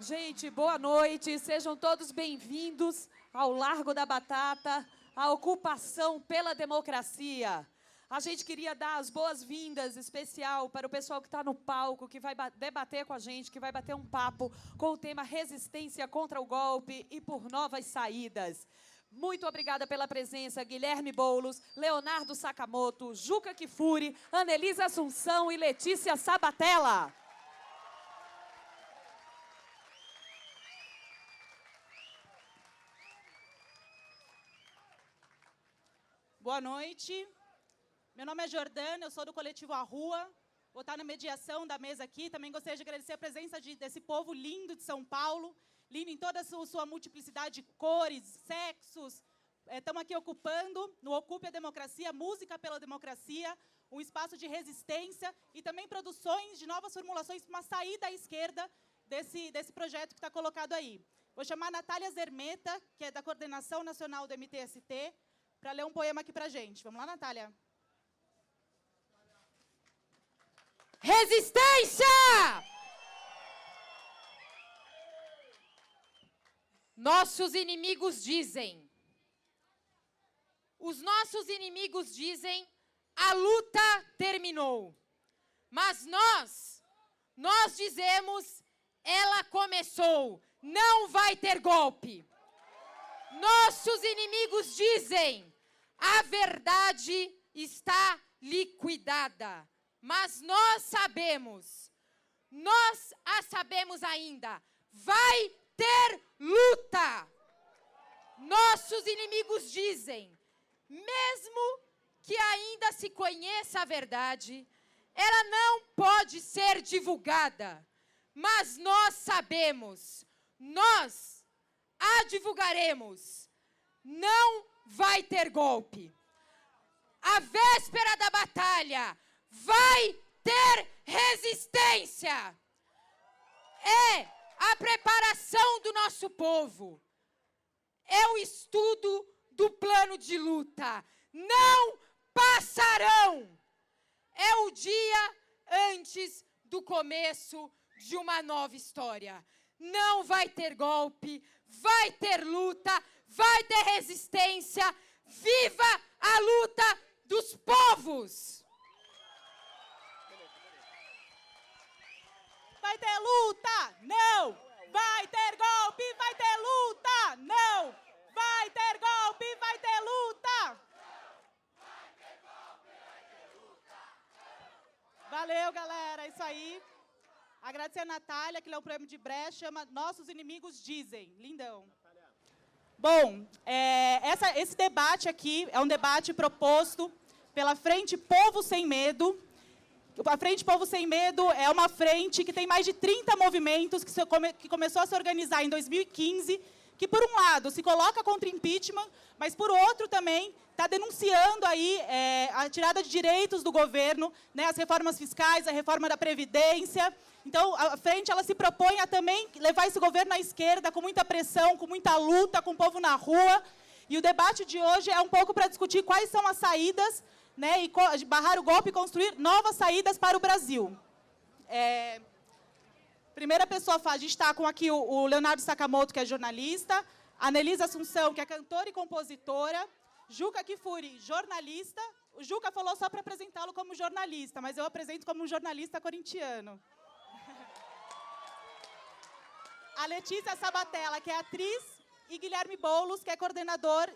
Gente, boa noite. Sejam todos bem-vindos ao Largo da Batata, à ocupação pela democracia. A gente queria dar as boas-vindas especial para o pessoal que está no palco, que vai debater com a gente, que vai bater um papo com o tema resistência contra o golpe e por novas saídas. Muito obrigada pela presença, Guilherme Boulos, Leonardo Sakamoto, Juca Kfouri, Anelisa Assunção e Letícia Sabatella. Boa noite. Meu nome é Jordana, eu sou do coletivo A Rua. Vou estar na mediação da mesa aqui. Também gostaria de agradecer a presença desse povo lindo de São Paulo, lindo em toda a sua multiplicidade de cores, sexos. Estamos aqui ocupando, no Ocupe a Democracia, Música pela Democracia, um espaço de resistência e também produções de novas formulações para uma saída à esquerda desse projeto que está colocado aí. Vou chamar a Natália Zermeta, que é da Coordenação Nacional do MTST, para ler um poema aqui para a gente. Vamos lá, Natália? Resistência! Nossos inimigos dizem. Os nossos inimigos dizem, a luta terminou. Mas nós dizemos, ela começou. Não vai ter golpe. Nossos inimigos dizem, a verdade está liquidada. Mas nós a sabemos ainda, vai ter luta. Nossos inimigos dizem, mesmo que ainda se conheça a verdade, ela não pode ser divulgada. Mas nós sabemos, nós a divulgaremos. Não vai ter golpe. A véspera da batalha vai ter resistência. É a preparação do nosso povo. É o estudo do plano de luta. Não passarão. É o dia antes do começo de uma nova história. Não vai ter golpe, vai ter luta, vai ter resistência. Viva a luta dos povos! Vai ter luta? Não! Vai ter golpe? Vai ter luta? Não! Vai ter golpe? Vai ter luta? Vai ter golpe? Vai ter luta? Valeu, galera. É isso aí. Agradecer a Natália, que leu o prêmio de brecha, chama Nossos Inimigos Dizem. Lindão. Bom, esse debate aqui é um debate proposto pela Frente Povo Sem Medo. A Frente Povo Sem Medo é uma frente que tem mais de 30 movimentos, que começou a se organizar em 2015, que, por um lado, se coloca contra impeachment, mas, por outro, também está denunciando aí a tirada de direitos do governo, né, as reformas fiscais, a reforma da Previdência. Então, a frente ela se propõe a também levar esse governo à esquerda, com muita pressão, com muita luta, com o povo na rua. E o debate de hoje é um pouco para discutir quais são as saídas, né, e barrar o golpe e construir novas saídas para o Brasil. Primeira pessoa a gente está com aqui o Leonardo Sakamoto, que é jornalista, a Anelisa Assunção, que é cantora e compositora, Juca Kfouri, jornalista. O Juca falou só para apresentá-lo como jornalista, mas eu apresento como um jornalista corintiano. A Letícia Sabatella, que é atriz, e Guilherme Boulos, que é coordenador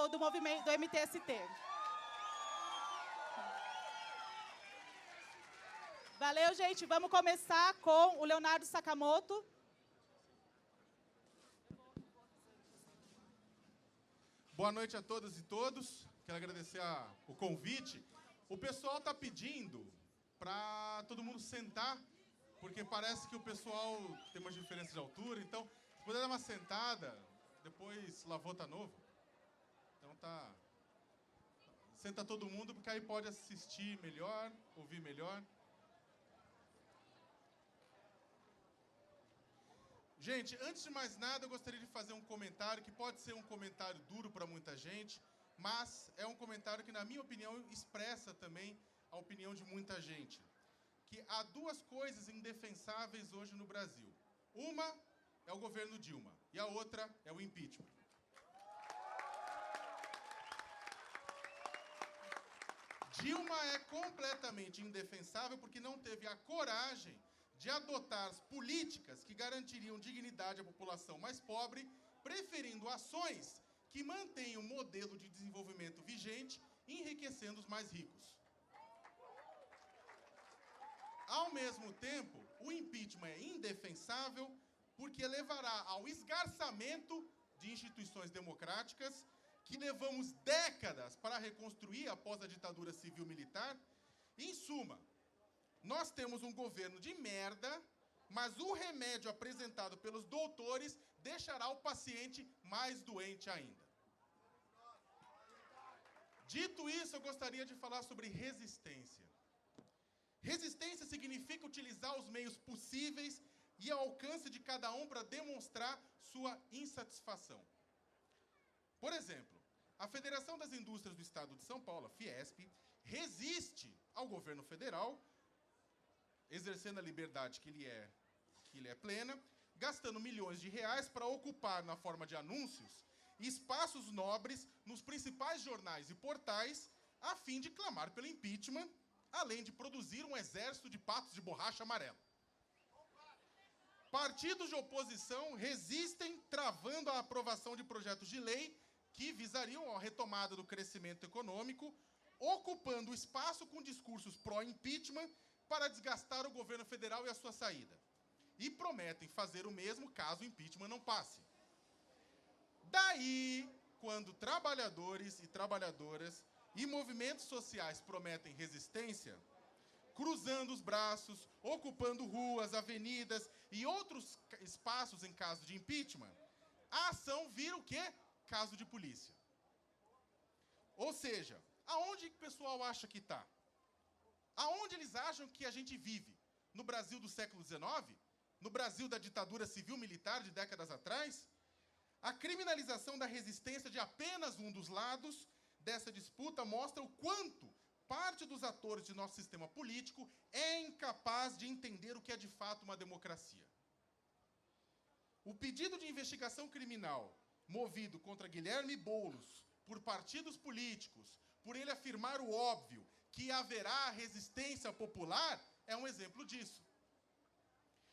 do movimento do MTST. Valeu, gente. Vamos começar com o Leonardo Sakamoto. Boa noite a todas e todos. Quero agradecer o convite. O pessoal está pedindo para todo mundo sentar, porque parece que o pessoal tem uma diferença de altura. Então, se puder dar uma sentada, depois lavou tá novo. Então tá. Senta todo mundo, porque aí pode assistir melhor, ouvir melhor. Gente, antes de mais nada, eu gostaria de fazer um comentário que pode ser um comentário duro para muita gente, mas é um comentário que, na minha opinião, expressa também a opinião de muita gente. Que há duas coisas indefensáveis hoje no Brasil. Uma é o governo Dilma e a outra é o impeachment. Dilma é completamente indefensável porque não teve a coragem de adotar as políticas que garantiriam dignidade à população mais pobre, preferindo ações que mantêm o modelo de desenvolvimento vigente, enriquecendo os mais ricos. Ao mesmo tempo, o impeachment é indefensável porque levará ao esgarçamento de instituições democráticas que levamos décadas para reconstruir após a ditadura civil-militar. Em suma, nós temos um governo de merda, mas o remédio apresentado pelos doutores deixará o paciente mais doente ainda. Dito isso, eu gostaria de falar sobre resistência. Resistência significa utilizar os meios possíveis e ao alcance de cada um para demonstrar sua insatisfação. Por exemplo, a Federação das Indústrias do Estado de São Paulo, a Fiesp, resiste ao governo federal, exercendo a liberdade que lhe é plena, gastando milhões de reais para ocupar, na forma de anúncios, espaços nobres nos principais jornais e portais, a fim de clamar pelo impeachment, além de produzir um exército de patos de borracha amarela. Partidos de oposição resistem, travando a aprovação de projetos de lei que visariam a retomada do crescimento econômico, ocupando espaço com discursos pró-impeachment para desgastar o governo federal e a sua saída. E prometem fazer o mesmo caso o impeachment não passe. Daí, quando trabalhadores e trabalhadoras e movimentos sociais prometem resistência, cruzando os braços, ocupando ruas, avenidas e outros espaços em caso de impeachment, a ação vira o quê? Caso de polícia. Ou seja, aonde o pessoal acha que está? Aonde eles acham que a gente vive? No Brasil do século XIX? No Brasil da ditadura civil-militar de décadas atrás? A criminalização da resistência de apenas um dos lados dessa disputa mostra o quanto parte dos atores de nosso sistema político é incapaz de entender o que é de fato uma democracia. O pedido de investigação criminal movido contra Guilherme Boulos por partidos políticos, por ele afirmar o óbvio, que haverá resistência popular, é um exemplo disso.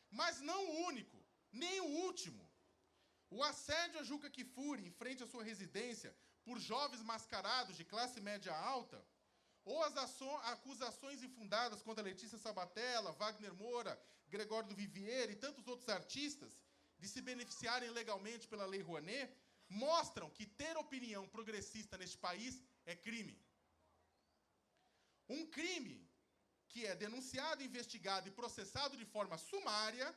Mas não o único, nem o último. O assédio a Juca Kfouri em frente à sua residência por jovens mascarados de classe média alta, ou as acusações infundadas contra Letícia Sabatella, Wagner Moura, Gregório do Vivier e tantos outros artistas de se beneficiarem legalmente pela Lei Rouanet, mostram que ter opinião progressista neste país é crime. Um crime que é denunciado, investigado e processado de forma sumária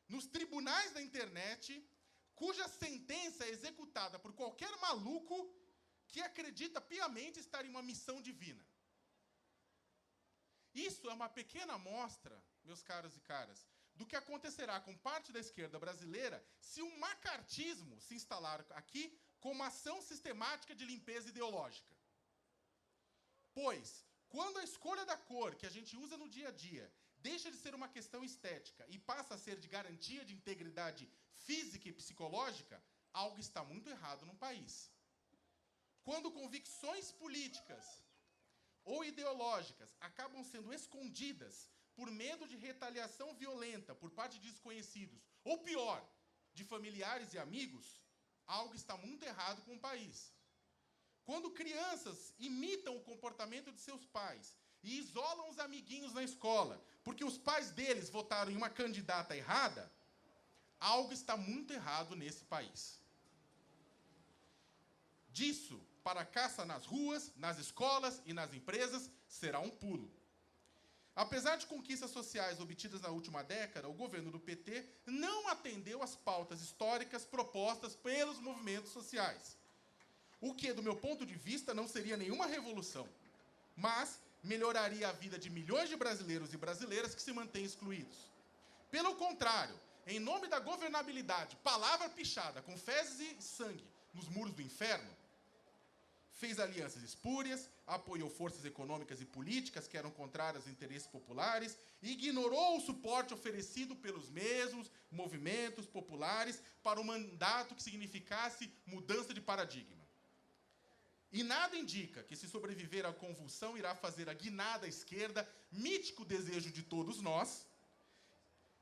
nos tribunais da internet, cuja sentença é executada por qualquer maluco que acredita piamente estar em uma missão divina. Isso é uma pequena amostra, meus caros e caras, do que acontecerá com parte da esquerda brasileira se um macartismo se instalar aqui como ação sistemática de limpeza ideológica. Pois, quando a escolha da cor que a gente usa no dia a dia deixa de ser uma questão estética e passa a ser de garantia de integridade física e psicológica, algo está muito errado no país. Quando convicções políticas ou ideológicas acabam sendo escondidas por medo de retaliação violenta por parte de desconhecidos, ou pior, de familiares e amigos, algo está muito errado com o país. Quando crianças imitam o comportamento de seus pais e isolam os amiguinhos na escola porque os pais deles votaram em uma candidata errada, algo está muito errado nesse país. Disso, para a caça nas ruas, nas escolas e nas empresas, será um pulo. Apesar de conquistas sociais obtidas na última década, o governo do PT não atendeu às pautas históricas propostas pelos movimentos sociais. O que, do meu ponto de vista, não seria nenhuma revolução, mas melhoraria a vida de milhões de brasileiros e brasileiras que se mantêm excluídos. Pelo contrário, em nome da governabilidade, palavra pichada com fezes e sangue nos muros do inferno, fez alianças espúrias, apoiou forças econômicas e políticas que eram contrárias aos interesses populares e ignorou o suporte oferecido pelos mesmos movimentos populares para um mandato que significasse mudança de paradigma. E nada indica que, se sobreviver à convulsão, irá fazer a guinada à esquerda, mítico desejo de todos nós,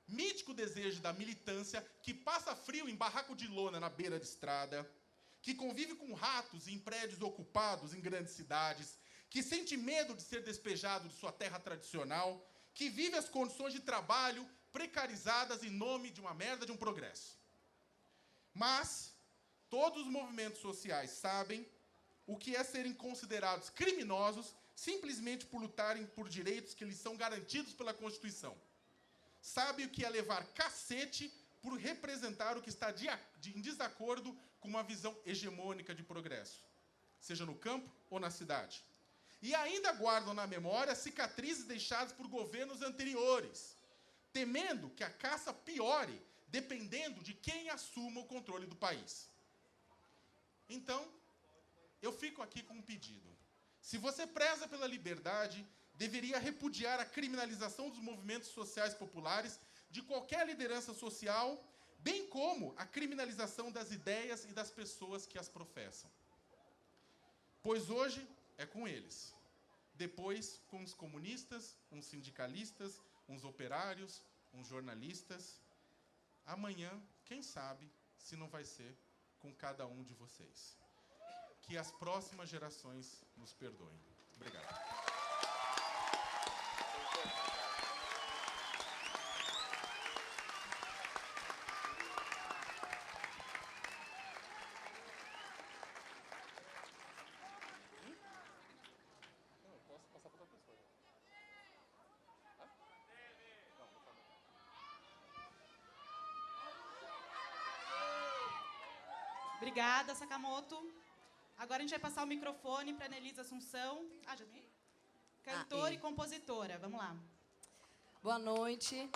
mítico desejo da militância que passa frio em barraco de lona na beira de estrada, que convive com ratos em prédios ocupados em grandes cidades, que sente medo de ser despejado de sua terra tradicional, que vive as condições de trabalho precarizadas em nome de uma merda de um progresso. Mas todos os movimentos sociais sabem o que é serem considerados criminosos simplesmente por lutarem por direitos que lhes são garantidos pela Constituição. Sabe o que é levar cacete por representar o que está em desacordo com uma visão hegemônica de progresso, seja no campo ou na cidade. E ainda guardam na memória cicatrizes deixadas por governos anteriores, temendo que a caça piore, dependendo de quem assuma o controle do país. Então, eu fico aqui com um pedido. Se você preza pela liberdade, deveria repudiar a criminalização dos movimentos sociais populares, de qualquer liderança social, bem como a criminalização das ideias e das pessoas que as professam. Pois hoje é com eles. Depois, com os comunistas, uns sindicalistas, uns operários, uns jornalistas. Amanhã, quem sabe, se não vai ser com cada um de vocês. Que as próximas gerações nos perdoem. Obrigado. Obrigada, Sakamoto. Agora a gente vai passar o microfone para a Anelisa Assunção. Já tem? Cantora e compositora. Vamos lá. Boa noite.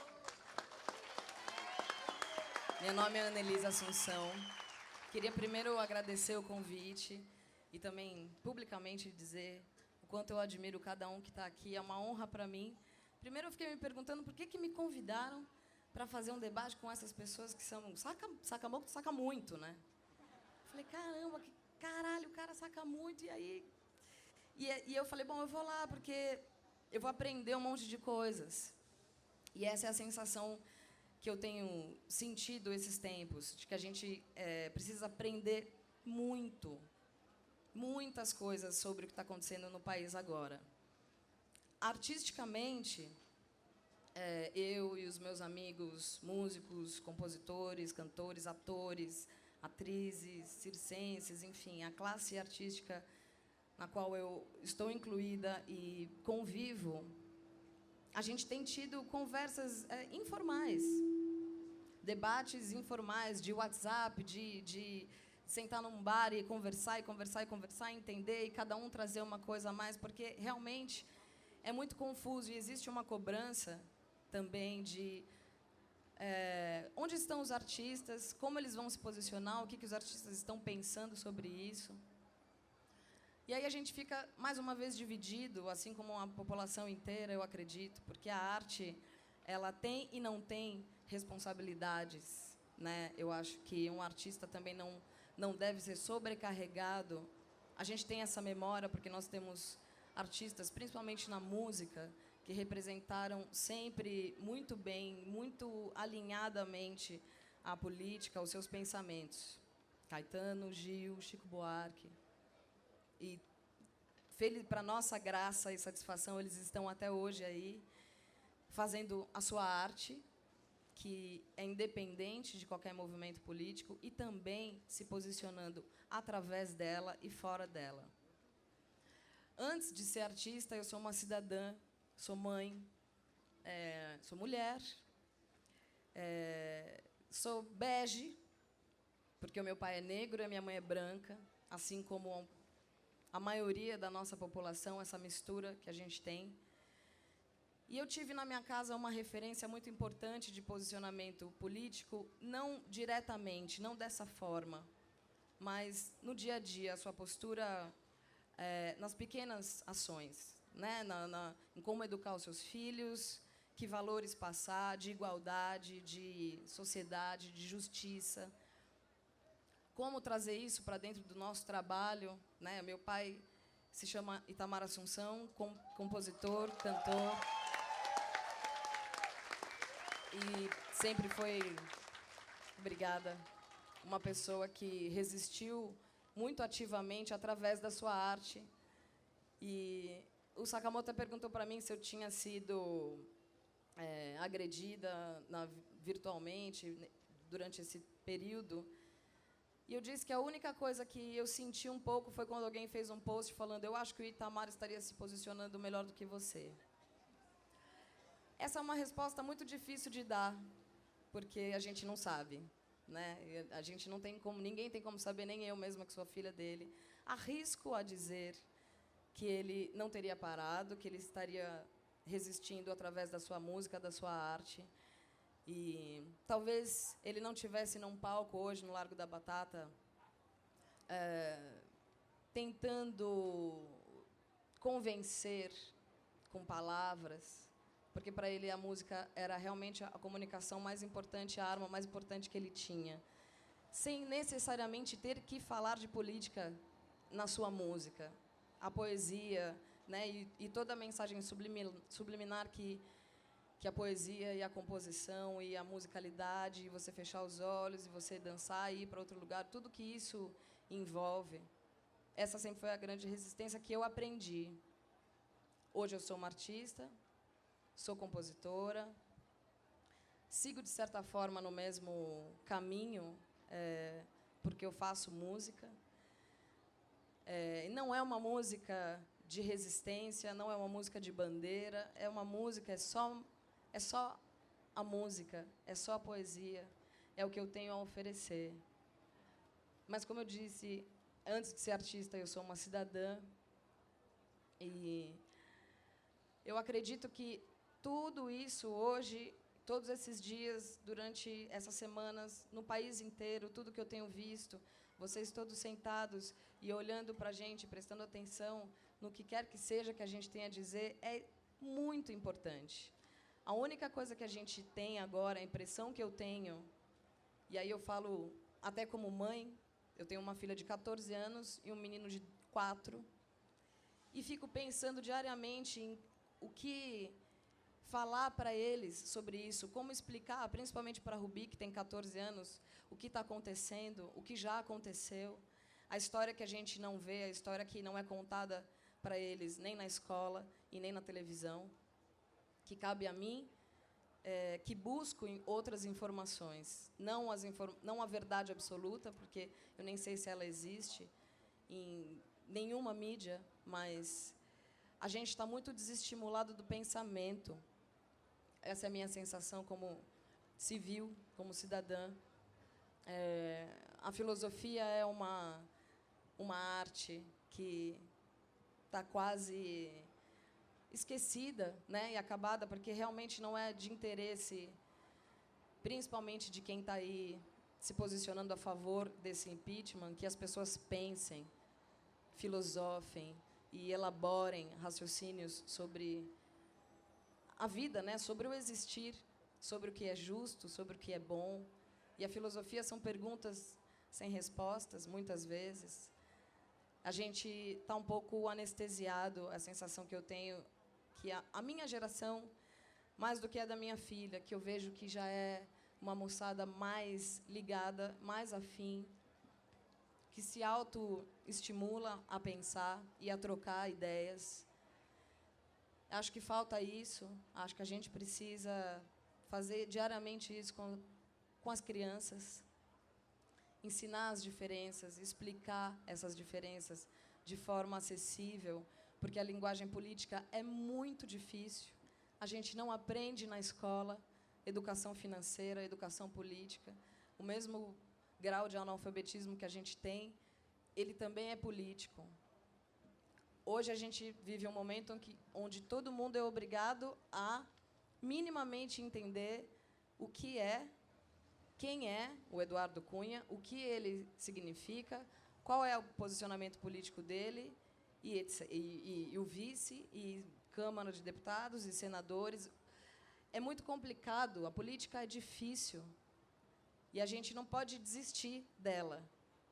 Meu nome é Anelisa Assunção. Queria primeiro agradecer o convite e também publicamente dizer o quanto eu admiro cada um que está aqui. É uma honra para mim. Primeiro eu fiquei me perguntando por que me convidaram para fazer um debate com essas pessoas que são... Sakamoto saca muito, né? Falei, caramba, que caralho, o cara saca muito. E aí... E eu falei, bom, eu vou lá, porque eu vou aprender um monte de coisas. E essa é a sensação que eu tenho sentido esses tempos, de que a gente precisa aprender muitas coisas sobre o que está acontecendo no país agora. Artisticamente, eu e os meus amigos, músicos, compositores, cantores, atores, atrizes, circenses, enfim, a classe artística na qual eu estou incluída e convivo, a gente tem tido conversas informais, debates informais de WhatsApp, de sentar num bar e conversar, entender, e cada um trazer uma coisa a mais, porque realmente é muito confuso e existe uma cobrança também de onde estão os artistas, como eles vão se posicionar, o que os artistas estão pensando sobre isso. E aí a gente fica, mais uma vez, dividido, assim como a população inteira, eu acredito, porque a arte, ela tem e não tem responsabilidades, né? Eu acho que um artista também não deve ser sobrecarregado. A gente tem essa memória porque nós temos artistas, principalmente na música, que representaram sempre muito bem, muito alinhadamente a política, os seus pensamentos. Caetano, Gil, Chico Buarque. E, para nossa graça e satisfação, eles estão até hoje aí, fazendo a sua arte, que é independente de qualquer movimento político, e também se posicionando através dela e fora dela. Antes de ser artista, eu sou uma cidadã, sou mãe, sou mulher, sou bege, porque o meu pai é negro e a minha mãe é branca, assim como a maioria da nossa população, essa mistura que a gente tem. E eu tive na minha casa uma referência muito importante de posicionamento político, não diretamente, não dessa forma, mas no dia a dia, a sua postura nas pequenas ações, né? Em como educar os seus filhos, que valores passar, de igualdade, de sociedade, de justiça. Como trazer isso para dentro do nosso trabalho, né? Meu pai se chama Itamar Assunção, compositor, cantor. E sempre foi, obrigada, uma pessoa que resistiu muito ativamente através da sua arte. E o Sakamoto perguntou para mim se eu tinha sido agredida virtualmente durante esse período. E eu disse que a única coisa que eu senti um pouco foi quando alguém fez um post falando: eu acho que o Itamar estaria se posicionando melhor do que você. Essa é uma resposta muito difícil de dar, porque a gente não sabe, né? A gente não tem como, ninguém tem como saber, nem eu mesma que sou filha dele. Arrisco a dizer que ele não teria parado, que ele estaria resistindo através da sua música, da sua arte. E talvez ele não tivesse num palco hoje no Largo da Batata, tentando convencer com palavras, porque para ele a música era realmente a comunicação mais importante, a arma mais importante que ele tinha, sem necessariamente ter que falar de política na sua música. A poesia, né, e toda a mensagem subliminar que a poesia e a composição e a musicalidade, e você fechar os olhos e você dançar e ir para outro lugar, tudo que isso envolve. Essa sempre foi a grande resistência que eu aprendi. Hoje eu sou uma artista, sou compositora, sigo, de certa forma, no mesmo caminho, porque eu faço música. Não é uma música de resistência, não é uma música de bandeira, é uma música, é só a música, é só a poesia, é o que eu tenho a oferecer. Mas, como eu disse, antes de ser artista, eu sou uma cidadã. E eu acredito que tudo isso hoje, todos esses dias, durante essas semanas, no país inteiro, tudo que eu tenho visto, vocês todos sentados e olhando para a gente, prestando atenção no que quer que seja que a gente tenha a dizer, é muito importante. A única coisa que a gente tem agora, a impressão que eu tenho, e aí eu falo até como mãe, eu tenho uma filha de 14 anos e um menino de 4, e fico pensando diariamente em o que falar para eles sobre isso, como explicar, principalmente para a Rubi, que tem 14 anos, o que está acontecendo, o que já aconteceu, a história que a gente não vê, a história que não é contada para eles, nem na escola e nem na televisão, que cabe a mim, que busco outras informações, não a verdade absoluta, porque eu nem sei se ela existe em nenhuma mídia, mas a gente está muito desestimulado do pensamento. Essa é a minha sensação como civil, como cidadã. A filosofia é uma arte que está quase esquecida, né, e acabada, porque realmente não é de interesse, principalmente de quem está aí se posicionando a favor desse impeachment, que as pessoas pensem, filosofem e elaborem raciocínios sobre a vida, né, sobre o existir, sobre o que é justo, sobre o que é bom. E a filosofia são perguntas sem respostas, muitas vezes. A gente está um pouco anestesiado, a sensação que eu tenho, que a minha geração, mais do que a da minha filha, que eu vejo que já é uma moçada mais ligada, mais afim, que se autoestimula a pensar e a trocar ideias. Acho que falta isso, acho que a gente precisa fazer diariamente isso com as crianças, ensinar as diferenças, explicar essas diferenças de forma acessível, porque a linguagem política é muito difícil. A gente não aprende na escola educação financeira, educação política. O mesmo grau de analfabetismo que a gente tem, ele também é político. Hoje a gente vive um momento onde todo mundo é obrigado a minimamente entender o que é, quem é o Eduardo Cunha, o que ele significa, qual é o posicionamento político dele e o vice, e Câmara de Deputados e senadores. É muito complicado, a política é difícil, e a gente não pode desistir dela,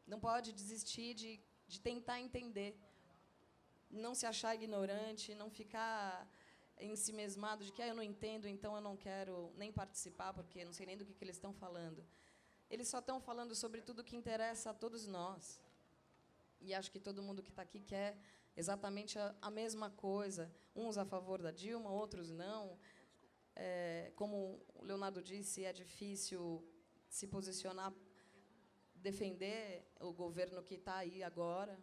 não pode desistir de tentar entender, não se achar ignorante, não ficar ensimesmado de que eu não entendo, então eu não quero nem participar, porque não sei nem do que eles estão falando. Eles só estão falando sobre tudo que interessa a todos nós. E acho que todo mundo que está aqui quer exatamente a mesma coisa. Uns a favor da Dilma, outros não. Como o Leonardo disse, é difícil se posicionar, defender o governo que está aí agora.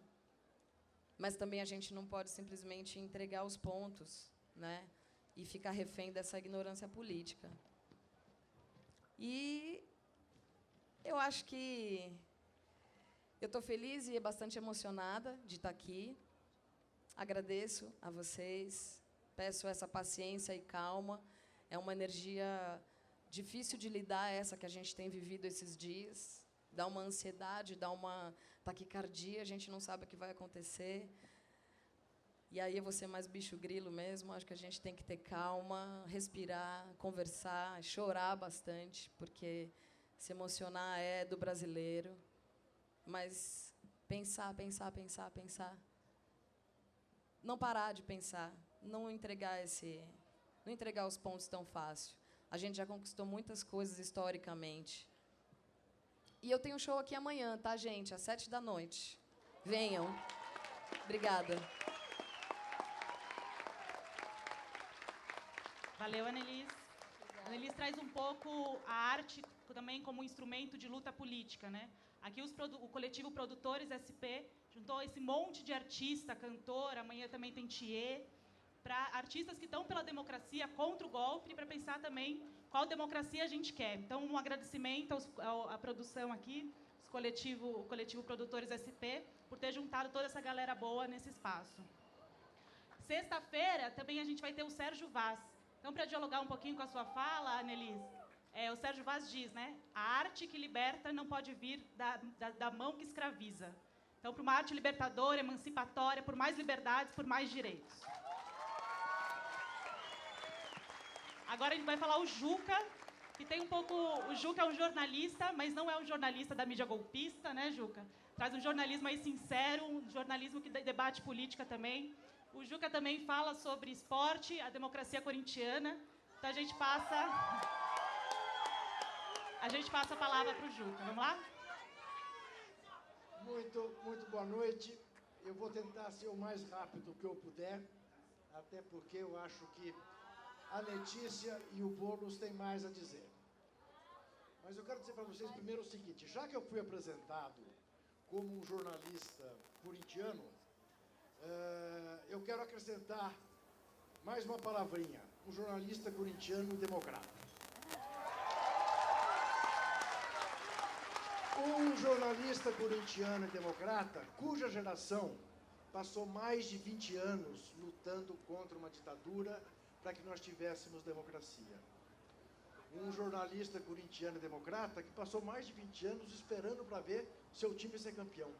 Mas também a gente não pode simplesmente entregar os pontos, né, e ficar refém dessa ignorância política. E eu acho que eu estou feliz e bastante emocionada de estar aqui. Agradeço a vocês, peço essa paciência e calma. É uma energia difícil de lidar, essa que a gente tem vivido esses dias. Dá uma ansiedade, dá uma taquicardia, a gente não sabe o que vai acontecer. E aí eu vou ser mais bicho grilo mesmo, acho que a gente tem que ter calma, respirar, conversar, chorar bastante, porque se emocionar é do brasileiro. Mas pensar, pensar, pensar, pensar. Não parar de pensar, não entregar os pontos tão fácil. A gente já conquistou muitas coisas historicamente. E eu tenho um show aqui amanhã, tá, gente? Às 19h. Venham. Obrigada. Valeu, Annelise. Annelise traz um pouco a arte também como instrumento de luta política, né? Aqui o coletivo Produtores SP juntou esse monte de artista, cantor, amanhã também tem Thier, para artistas que estão pela democracia, contra o golpe, para pensar também qual democracia a gente quer. Então, um agradecimento à produção aqui, o coletivo Produtores SP, por ter juntado toda essa galera boa nesse espaço. Sexta-feira, também a gente vai ter o Sérgio Vaz. Então, para dialogar um pouquinho com a sua fala, Annelise, o Sérgio Vaz diz, né? A arte que liberta não pode vir da mão que escraviza. Então, para uma arte libertadora, emancipatória, por mais liberdades, por mais direitos. Agora a gente vai falar o Juca, que tem um pouco... O Juca é um jornalista, mas não é um jornalista da mídia golpista, né, Juca? Traz um jornalismo aí sincero, um jornalismo que debate política também. O Juca também fala sobre esporte, a democracia corintiana. Então a gente passa a palavra para o Juca. Vamos lá? Muito boa noite. Eu vou tentar ser o mais rápido que eu puder, até porque eu acho que a Letícia e o Boulos têm mais a dizer. Mas eu quero dizer para vocês primeiro o seguinte, já que eu fui apresentado como um jornalista corintiano, eu quero acrescentar mais uma palavrinha, um jornalista corintiano democrata. Um jornalista corintiano e democrata cuja geração passou mais de 20 anos lutando contra uma ditadura para que nós tivéssemos democracia. Um jornalista corintiano e democrata que passou mais de 20 anos esperando para ver seu time ser campeão.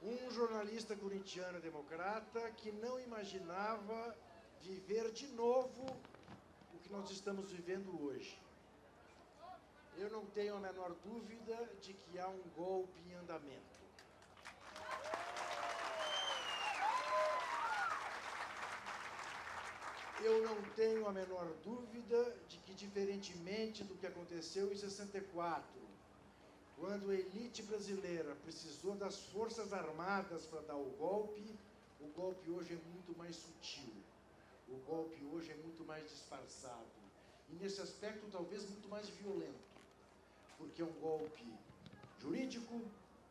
Um jornalista corintiano e democrata que não imaginava viver de novo o que nós estamos vivendo hoje. Eu não tenho a menor dúvida de que há um golpe em andamento. Eu não tenho a menor dúvida de que, diferentemente do que aconteceu em 64, quando a elite brasileira precisou das Forças Armadas para dar o golpe hoje é muito mais sutil. O golpe hoje é muito mais disfarçado. E, nesse aspecto, talvez muito mais violento. Porque é um golpe jurídico,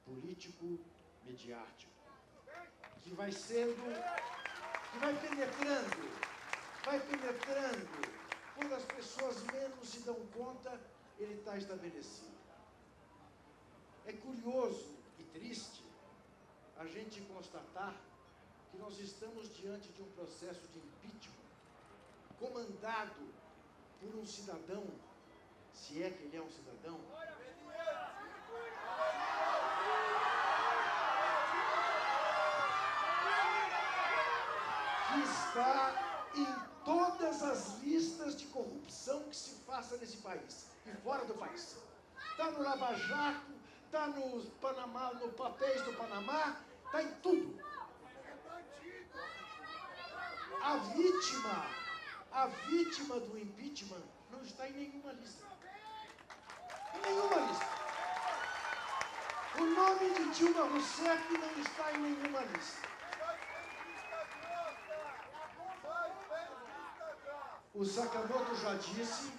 político, midiático. Que vai penetrando, quando as pessoas menos se dão conta, ele está estabelecido. É curioso e triste a gente constatar que nós estamos diante de um processo de impeachment comandado por um cidadão, se é que ele é um cidadão, que está em todas as listas de corrupção que se faça nesse país e fora do país. Está no Lava Jato, está no Panamá, no papéis do Panamá, está em tudo. A vítima do impeachment não está em nenhuma lista. Em nenhuma lista. O nome de Dilma Rousseff não está em nenhuma lista. O Sakamoto já disse...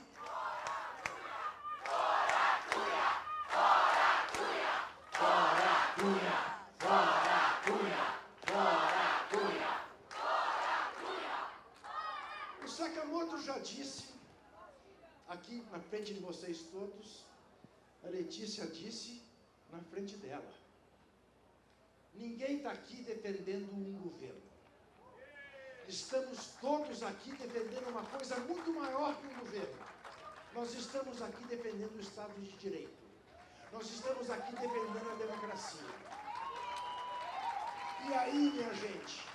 O Sakamoto já disse, aqui na frente de vocês todos, a Letícia disse na frente dela. Ninguém está aqui defendendo um governo. Estamos todos aqui defendendo uma coisa muito maior que um governo. Nós estamos aqui defendendo o Estado de Direito. Nós estamos aqui defendendo a democracia. E aí, minha gente?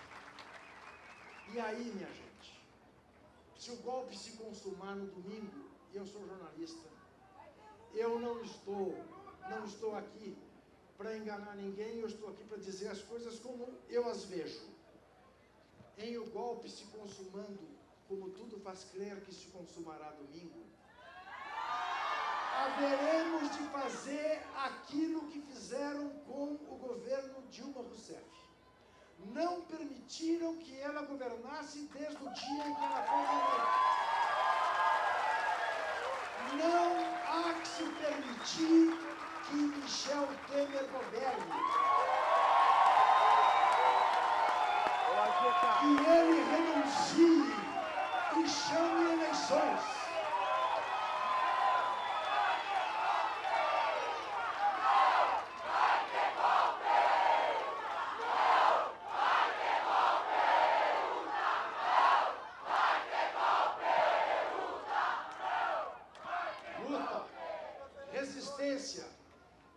Se o golpe se consumar no domingo, eu sou jornalista, eu não estou aqui para enganar ninguém, eu estou aqui para dizer as coisas como eu as vejo. Em o golpe se consumando, como tudo faz crer que se consumará domingo, haveremos de fazer aquilo que fizeram com o governo Dilma Rousseff. Não permitiram que ela governasse desde o dia em que ela foi eleita. Não há que se permitir que Michel Temer governe. Que ele renuncie e chame eleições.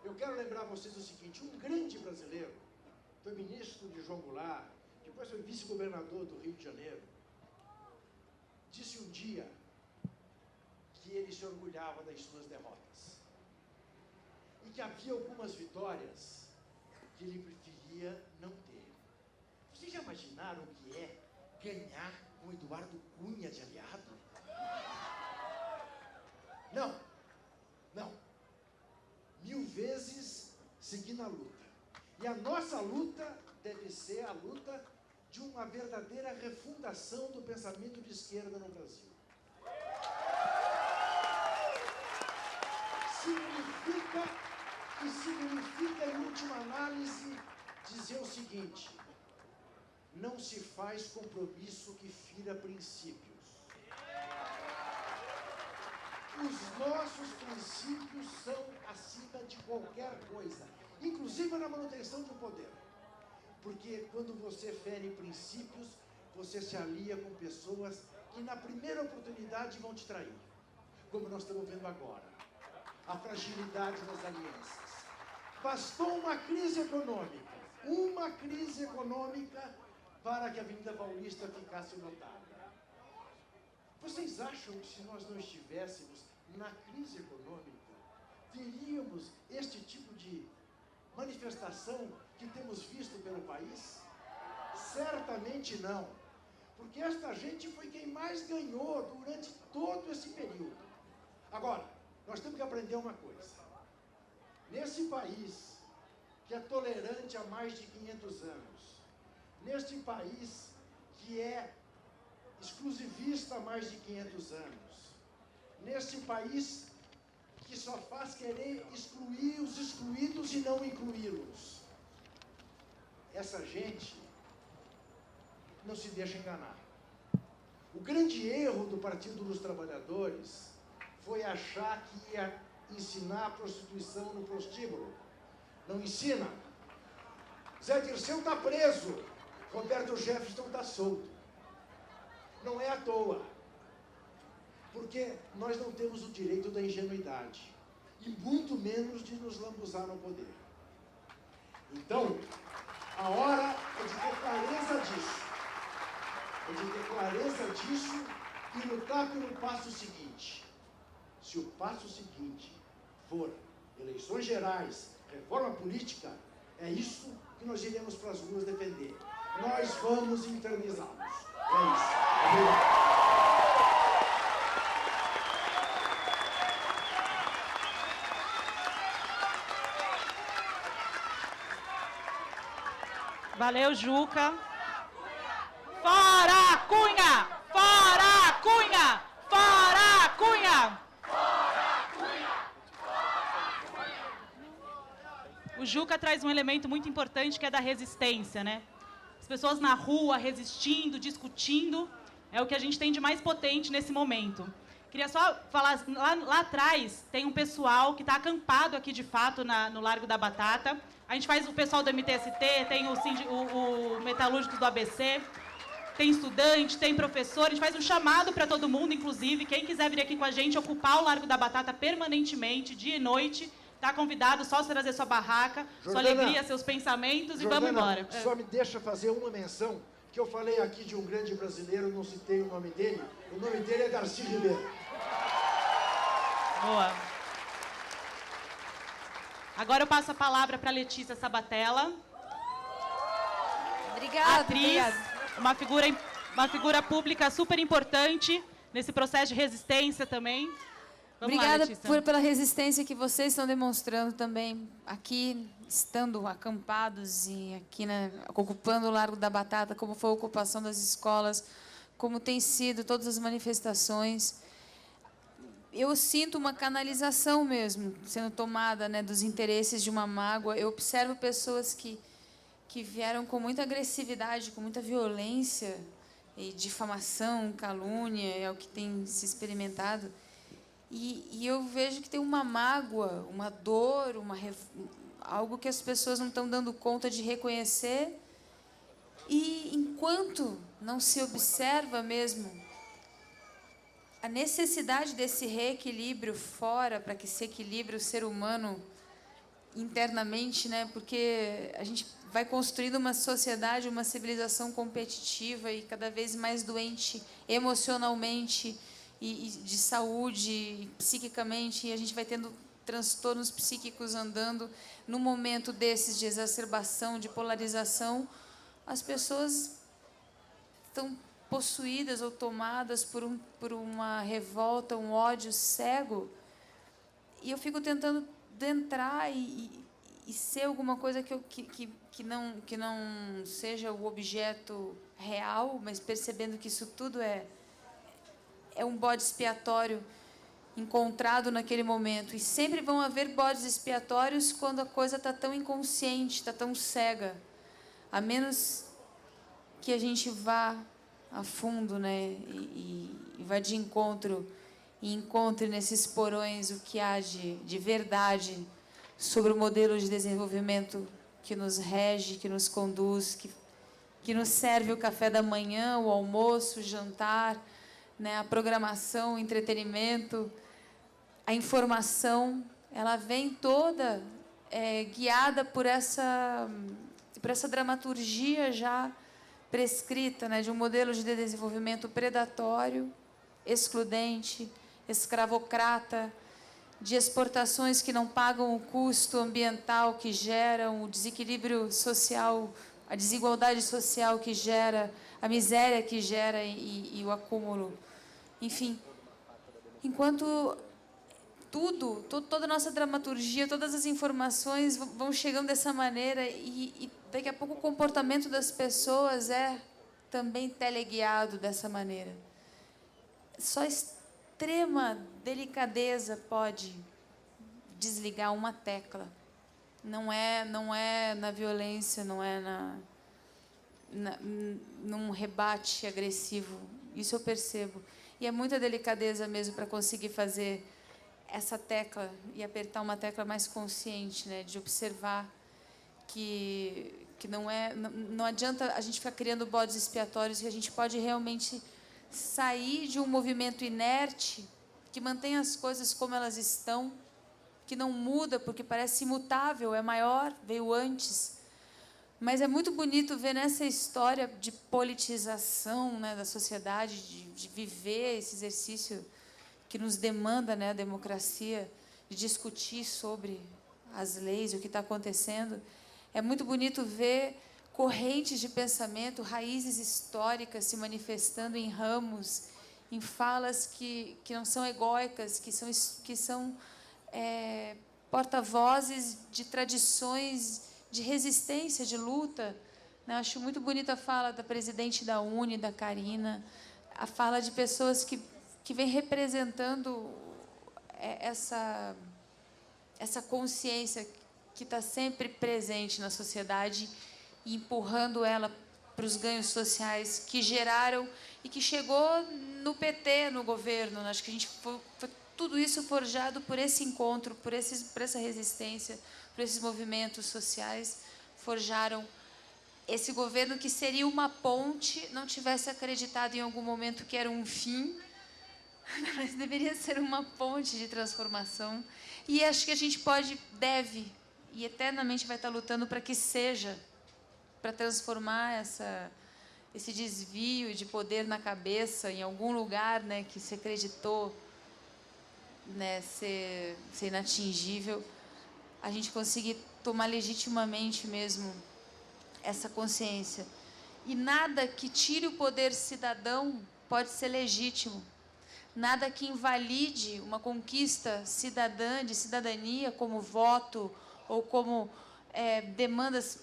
Eu quero lembrar vocês o seguinte, um grande brasileiro, foi ministro de João Goulart, depois foi vice-governador do Rio de Janeiro, disse um dia que ele se orgulhava das suas derrotas e que havia algumas vitórias que ele preferia não ter. Vocês já imaginaram o que é ganhar com Eduardo Cunha de aliado? Não. 1000 vezes seguir na luta. E a nossa luta deve ser a luta de uma verdadeira refundação do pensamento de esquerda no Brasil. Significa, em última análise, dizer o seguinte: não se faz compromisso que fira princípios. Os nossos princípios são acima de qualquer coisa, inclusive na manutenção do poder. Porque quando você fere princípios, você se alia com pessoas que na primeira oportunidade vão te trair. Como nós estamos vendo agora. A fragilidade das alianças. Bastou uma crise econômica para que a Avenida Paulista ficasse lotada. Vocês acham que se nós não estivéssemos na crise econômica, teríamos este tipo de manifestação que temos visto pelo país? Certamente não. Porque esta gente foi quem mais ganhou durante todo esse período. Agora, nós temos que aprender uma coisa. Nesse país, que é tolerante há mais de 500 anos, neste país que é exclusivista há mais de 500 anos, neste país que só faz querer excluir os excluídos e não incluí-los, essa gente não se deixa enganar. O grande erro do Partido dos Trabalhadores foi achar que ia ensinar a prostituição no prostíbulo. Não ensina. Zé Dirceu está preso, Roberto Jefferson está solto. Não é à toa, porque nós não temos o direito da ingenuidade, e muito menos de nos lambuzar no poder. Então, a hora é de ter clareza disso. é de ter clareza disso e lutar pelo passo seguinte. Se o passo seguinte for eleições gerais, reforma política, é isso que nós iremos para as ruas defender. Nós vamos infernizá-los. É isso. Obrigado. Valeu, Juca. Fora Cunha! Fora Cunha! Fora Cunha! O Juca traz um elemento muito importante que é da resistência, né? As pessoas na rua resistindo, discutindo, é o que a gente tem de mais potente nesse momento. Queria só falar, lá atrás tem um pessoal que está acampado aqui de fato no Largo da Batata. A gente faz o pessoal do MTST, tem o Metalúrgicos do ABC, tem estudante, tem professor. A gente faz um chamado para todo mundo, inclusive, quem quiser vir aqui com a gente, ocupar o Largo da Batata permanentemente, dia e noite, está convidado, só você trazer sua barraca, Jordana, sua alegria, seus pensamentos, Jordana, e vamos embora. Só me deixa fazer uma menção, que eu falei aqui de um grande brasileiro, não citei o nome dele. O nome dele é Darcy Ribeiro. Boa. Agora eu passo a palavra para Letícia Sabatella. Obrigada. Atriz, uma figura pública super importante nesse processo de resistência também. Vamos lá, Obrigada Letícia. pela resistência que vocês estão demonstrando também aqui, estando acampados e aqui, né, ocupando o Largo da Batata, como foi a ocupação das escolas, como tem sido todas as manifestações. Eu sinto uma canalização mesmo sendo tomada, né, dos interesses de uma mágoa. Eu observo pessoas que vieram com muita agressividade, com muita violência, e difamação, calúnia, é o que tem se experimentado. E eu vejo que tem uma mágoa, uma dor, algo que as pessoas não estão dando conta de reconhecer. E enquanto não se observa mesmo a necessidade desse reequilíbrio fora, para que se equilibre o ser humano internamente, né? Porque a gente vai construindo uma sociedade, uma civilização competitiva e cada vez mais doente emocionalmente e de saúde, e psiquicamente, e a gente vai tendo transtornos psíquicos andando. Num momento desses de exacerbação, de polarização, as pessoas estão possuídas ou tomadas por uma revolta, um ódio cego. E eu fico tentando adentrar e ser alguma coisa que não seja o objeto real, mas percebendo que isso tudo é um bode expiatório encontrado naquele momento. E sempre vão haver bodes expiatórios quando a coisa está tão inconsciente, está tão cega. A menos que a gente vá a fundo, né, e vá de encontro e encontre nesses porões o que há de verdade sobre o modelo de desenvolvimento que nos rege, que nos conduz, que nos serve o café da manhã, o almoço, o jantar, né, a programação, o entretenimento, a informação. Ela vem toda guiada por essa dramaturgia já prescrita, né, de um modelo de desenvolvimento predatório, excludente, escravocrata, de exportações que não pagam o custo ambiental que geram, o desequilíbrio social, a desigualdade social que gera, a miséria que gera e o acúmulo. Enfim, enquanto toda a nossa dramaturgia, todas as informações vão chegando dessa maneira e daqui a pouco o comportamento das pessoas é também teleguiado dessa maneira. Só extrema delicadeza pode desligar uma tecla. Não é na violência, não é num rebate agressivo. Isso eu percebo. E é muita delicadeza mesmo para conseguir fazer essa tecla e apertar uma tecla mais consciente, né, de observar que não adianta a gente ficar criando bodes expiatórios, que a gente pode realmente sair de um movimento inerte que mantém as coisas como elas estão, que não muda porque parece imutável, é maior, veio antes, Mas é muito bonito ver nessa história de politização, né, da sociedade, de viver esse exercício que nos demanda, né, a democracia, de discutir sobre as leis, o que está acontecendo. É muito bonito ver correntes de pensamento, raízes históricas se manifestando em ramos, em falas que não são egóicas, que são porta-vozes de tradições de resistência, de luta. Acho muito bonita a fala da presidente da UNE, da Karina, a fala de pessoas que vem representando essa consciência que está sempre presente na sociedade e empurrando ela para os ganhos sociais que geraram e que chegou no PT, no governo. Acho que foi tudo isso forjado por esse encontro, por essa resistência, por esses movimentos sociais, forjaram esse governo que seria uma ponte, não tivesse acreditado em algum momento que era um fim, mas deveria ser uma ponte de transformação. E acho que a gente deve, e eternamente vai estar lutando para que seja, para transformar esse desvio de poder na cabeça, em algum lugar, né, que se acreditou, né, ser inatingível, a gente conseguir tomar legitimamente mesmo essa consciência. E nada que tire o poder cidadão pode ser legítimo. Nada que invalide uma conquista cidadã, de cidadania, como voto ou como demandas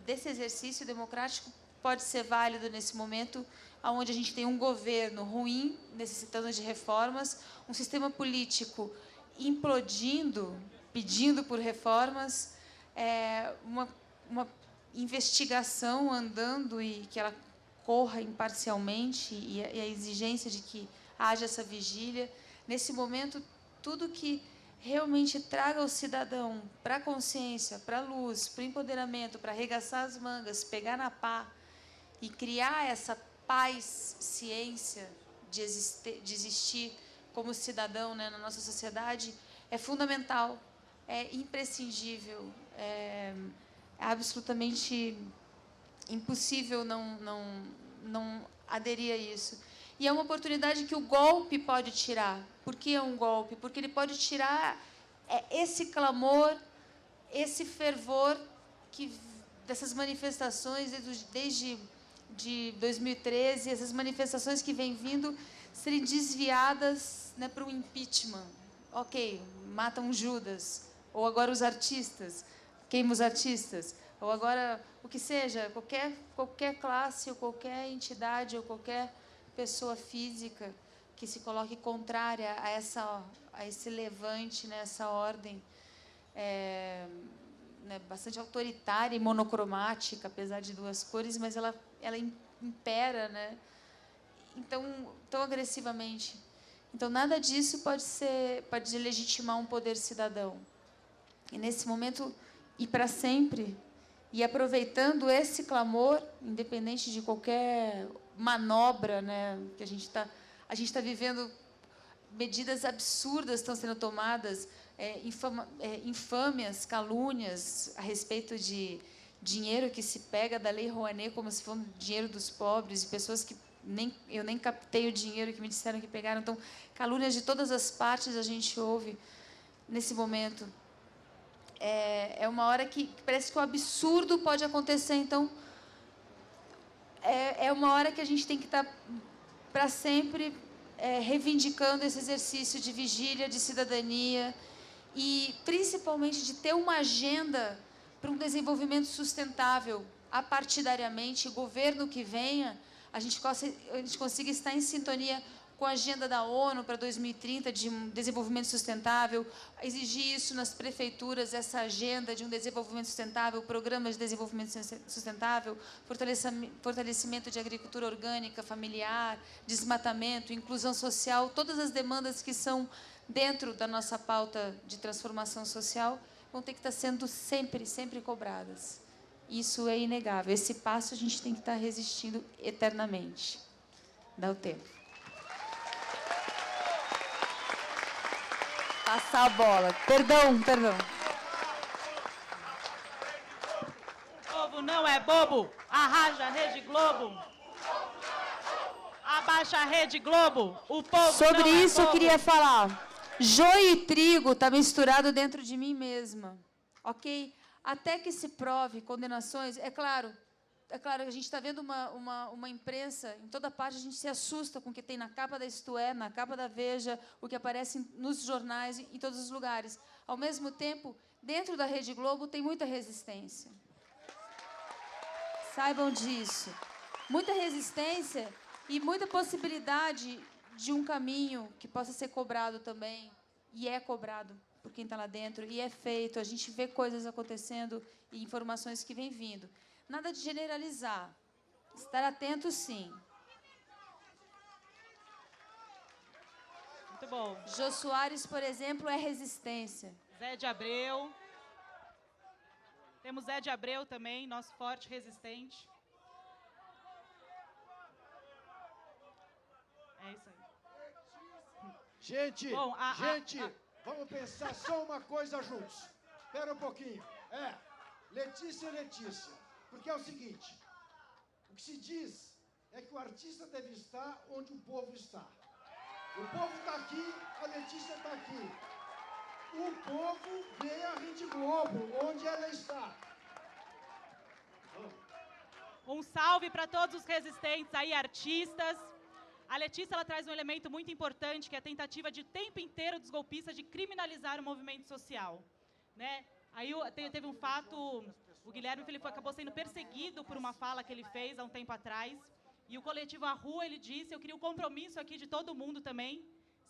desse exercício democrático, pode ser válido nesse momento, onde a gente tem um governo ruim, necessitando de reformas, um sistema político implodindo, pedindo por reformas, uma investigação andando e que ela corra imparcialmente, e a exigência de que haja essa vigília. Nesse momento, tudo que realmente traga o cidadão para a consciência, para a luz, para o empoderamento, para arregaçar as mangas, pegar na pá e criar essa paz-ciência de existir como cidadão, né, na nossa sociedade, é fundamental, é imprescindível, é absolutamente impossível não aderir a isso. E é uma oportunidade que o golpe pode tirar. Por que é um golpe? Porque ele pode tirar esse clamor, esse fervor dessas manifestações desde de 2013, essas manifestações que vêm vindo serem desviadas, né, para o impeachment. Ok, matam Judas, ou agora os artistas, queimam os artistas, ou agora o que seja, qualquer classe, ou qualquer entidade, ou qualquer pessoa física que se coloque contrária a esse levante, né, essa ordem né, bastante autoritária e monocromática, apesar de duas cores, mas ela impera, né, tão agressivamente. Então, nada disso pode legitimar um poder cidadão. E, nesse momento, e para sempre, e aproveitando esse clamor, independente de qualquer manobra, né, que a gente está vivendo, medidas absurdas estão sendo tomadas, infâmias, calúnias a respeito de dinheiro que se pega da Lei Rouanet como se fosse dinheiro dos pobres, e pessoas que eu nem captei o dinheiro que me disseram que pegaram. Então, calúnias de todas as partes a gente ouve nesse momento. É uma hora que parece que o absurdo pode acontecer. Então, é uma hora que a gente tem que estar para sempre reivindicando esse exercício de vigília, de cidadania, e principalmente de ter uma agenda para um desenvolvimento sustentável, apartidariamente, o governo que venha, a gente consiga estar em sintonia com a agenda da ONU para 2030 de um desenvolvimento sustentável, exigir isso nas prefeituras, essa agenda de um desenvolvimento sustentável, programas de desenvolvimento sustentável, fortalecimento de agricultura orgânica, familiar, desmatamento, inclusão social, todas as demandas que são dentro da nossa pauta de transformação social vão ter que estar sendo sempre cobradas. Isso é inegável. Esse passo a gente tem que estar resistindo eternamente. Dá o tempo. Passar a bola. Perdão. O povo povo não é bobo. Arraja a Rede Globo. Abaixa a Rede Globo. O povo Sobre não é isso eu bobo. queria falar. Joio e trigo está misturado dentro de mim mesma, ok? Até que se prove condenações, é claro, a gente está vendo uma imprensa, em toda parte a gente se assusta com o que tem na capa da Isto É, na capa da Veja, o que aparece nos jornais, em todos os lugares. Ao mesmo tempo, dentro da Rede Globo tem muita resistência. Saibam disso. Muita resistência e muita possibilidade de um caminho que possa ser cobrado também, e é cobrado por quem está lá dentro, e é feito, a gente vê coisas acontecendo e informações que vêm vindo. Nada de generalizar, estar atento, sim. Muito bom. Jô Soares, por exemplo, é resistência. Zé de Abreu. Temos Zé de Abreu também, nosso forte resistente. É isso aí. Gente, Bom, vamos pensar só uma coisa juntos. Espera um pouquinho. Letícia é Letícia. Porque é o seguinte, o que se diz é que o artista deve estar onde o povo está. O povo está aqui, a Letícia está aqui. O povo vê a Rede Globo, onde ela está. Um salve para todos os resistentes aí, artistas. A Letícia, ela traz um elemento muito importante, que é a tentativa de tempo inteiro dos golpistas de criminalizar o movimento social, né? Aí teve um fato, o Guilherme acabou sendo perseguido por uma fala que ele fez há um tempo atrás, e o coletivo A Rua, ele disse, eu queria um compromisso aqui de todo mundo também,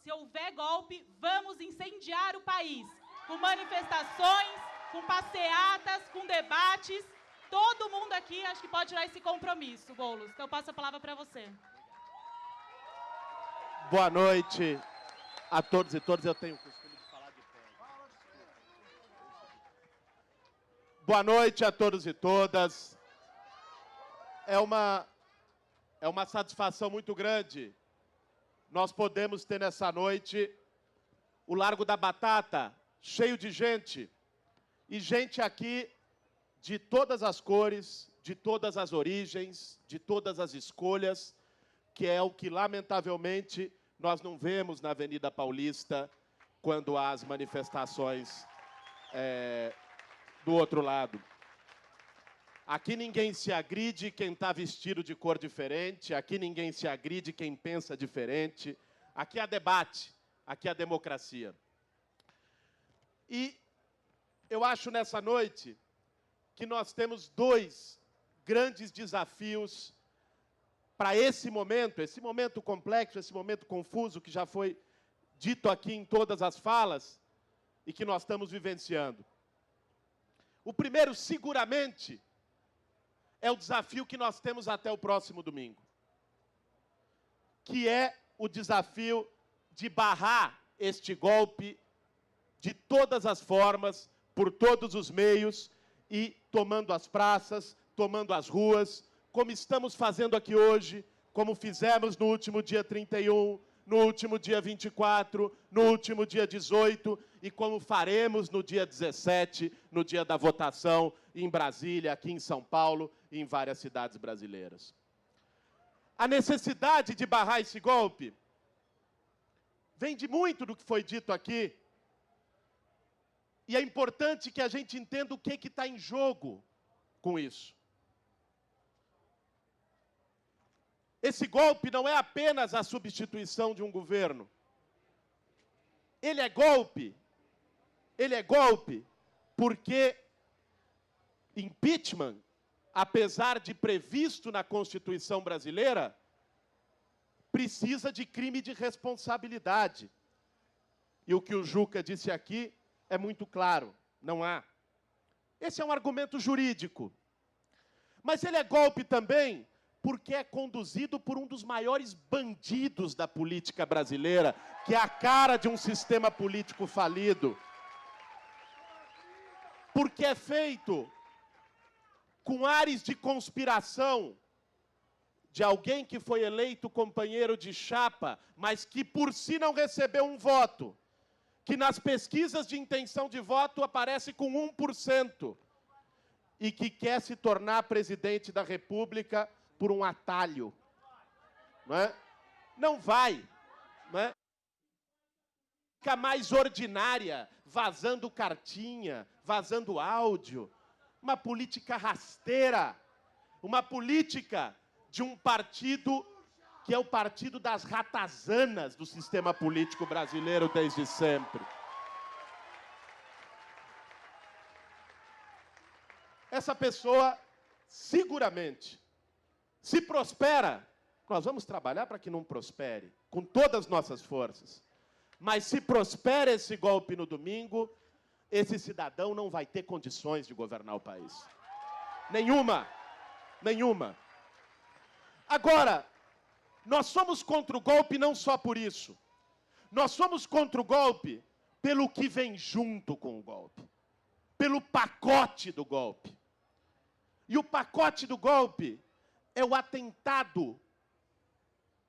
se houver golpe, vamos incendiar o país, com manifestações, com passeatas, com debates, todo mundo aqui acho que pode tirar esse compromisso, Boulos, então eu passo a palavra para você. Boa noite a todos e todas. Eu tenho o costume de falar de pé. Boa noite a todos e todas. É uma satisfação muito grande nós podemos ter nessa noite o Largo da Batata cheio de gente. E gente aqui de todas as cores, de todas as origens, de todas as escolhas, que é o que, lamentavelmente, nós não vemos na Avenida Paulista quando há as manifestações do outro lado. Aqui ninguém se agride quem está vestido de cor diferente, aqui ninguém se agride quem pensa diferente. Aqui há debate, aqui há democracia. E eu acho nessa noite que nós temos dois grandes desafios para esse momento complexo, esse momento confuso que já foi dito aqui em todas as falas e que nós estamos vivenciando. O primeiro, seguramente, é o desafio que nós temos até o próximo domingo, que é o desafio de barrar este golpe de todas as formas, por todos os meios, e tomando as praças, tomando as ruas, como estamos fazendo aqui hoje, como fizemos no último dia 31, no último dia 24, no último dia 18, e como faremos no dia 17, no dia da votação, em Brasília, aqui em São Paulo e em várias cidades brasileiras. A necessidade de barrar esse golpe vem de muito do que foi dito aqui, e é importante que a gente entenda o que está em jogo com isso. Esse golpe não é apenas a substituição de um governo. Ele é golpe porque impeachment, apesar de previsto na Constituição brasileira, precisa de crime de responsabilidade. E o que o Juca disse aqui é muito claro, não há. Esse é um argumento jurídico. Mas ele é golpe também porque é conduzido por um dos maiores bandidos da política brasileira, que é a cara de um sistema político falido. Porque é feito com ares de conspiração de alguém que foi eleito companheiro de chapa, mas que por si não recebeu um voto, que nas pesquisas de intenção de voto aparece com 1%. e que quer se tornar presidente da República por um atalho. Não é? Não vai. Não é? Fica mais ordinária, vazando cartinha, vazando áudio. Uma política rasteira. Uma política de um partido que é o partido das ratazanas do sistema político brasileiro desde sempre. Essa pessoa, seguramente, se prospera, nós vamos trabalhar para que não prospere, com todas as nossas forças. Mas se prospera esse golpe no domingo, esse cidadão não vai ter condições de governar o país. Nenhuma. Nenhuma. Agora, nós somos contra o golpe não só por isso. Nós somos contra o golpe pelo que vem junto com o golpe. Pelo pacote do golpe. E o pacote do golpe é o atentado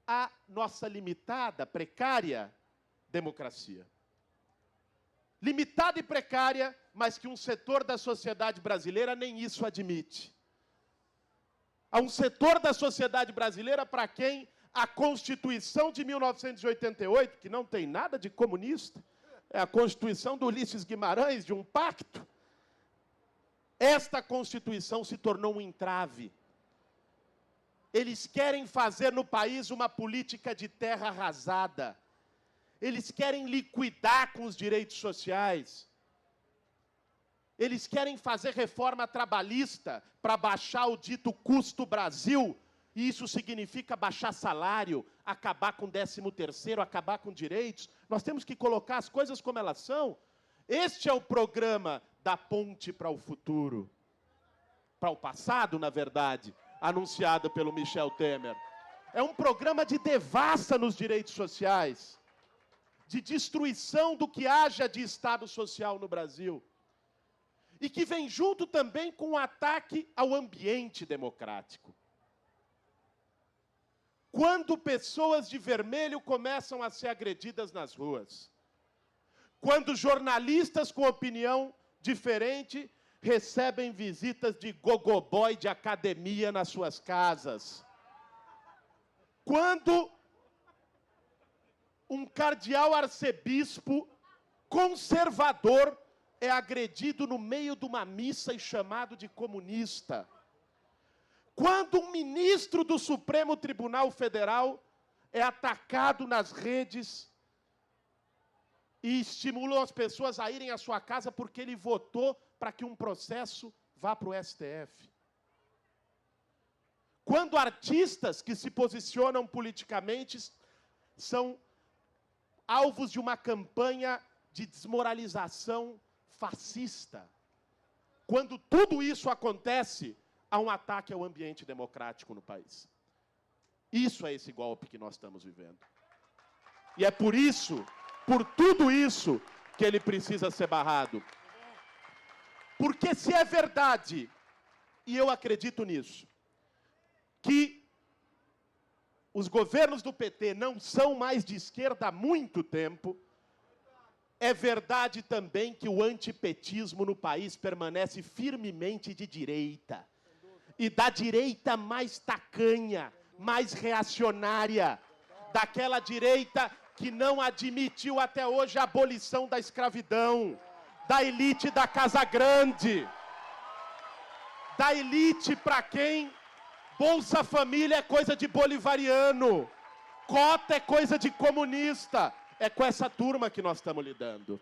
à nossa limitada, precária democracia. Limitada e precária, mas que um setor da sociedade brasileira nem isso admite. Há um setor da sociedade brasileira para quem a Constituição de 1988, que não tem nada de comunista, é a Constituição do Ulisses Guimarães, de um pacto. Esta Constituição se tornou um entrave. Eles querem fazer no país uma política de terra arrasada. Eles querem liquidar com os direitos sociais. Eles querem fazer reforma trabalhista para baixar o dito custo Brasil. E isso significa baixar salário, acabar com 13º, acabar com direitos. Nós temos que colocar as coisas como elas são. Este é o programa da ponte para o futuro. Para o passado, na verdade, anunciado pelo Michel Temer. É um programa de devassa nos direitos sociais, de destruição do que haja de Estado social no Brasil. E que vem junto também com o ataque ao ambiente democrático. Quando pessoas de vermelho começam a ser agredidas nas ruas, quando jornalistas com opinião diferente recebem visitas de gogoboy de academia nas suas casas, quando um cardeal arcebispo conservador é agredido no meio de uma missa e chamado de comunista, quando um ministro do Supremo Tribunal Federal é atacado nas redes e estimulam as pessoas a irem à sua casa porque ele votou para que um processo vá para o STF. Quando artistas que se posicionam politicamente são alvos de uma campanha de desmoralização fascista. Quando tudo isso acontece, há um ataque ao ambiente democrático no país. Isso é esse golpe que nós estamos vivendo. E é por isso, por tudo isso, que ele precisa ser barrado. Porque se é verdade, e eu acredito nisso, que os governos do PT não são mais de esquerda há muito tempo, é verdade também que o antipetismo no país permanece firmemente de direita. E da direita mais tacanha, mais reacionária, daquela direita que não admitiu até hoje a abolição da escravidão, da elite da Casa Grande, da elite para quem Bolsa Família é coisa de bolivariano, cota é coisa de comunista. É com essa turma que nós estamos lidando.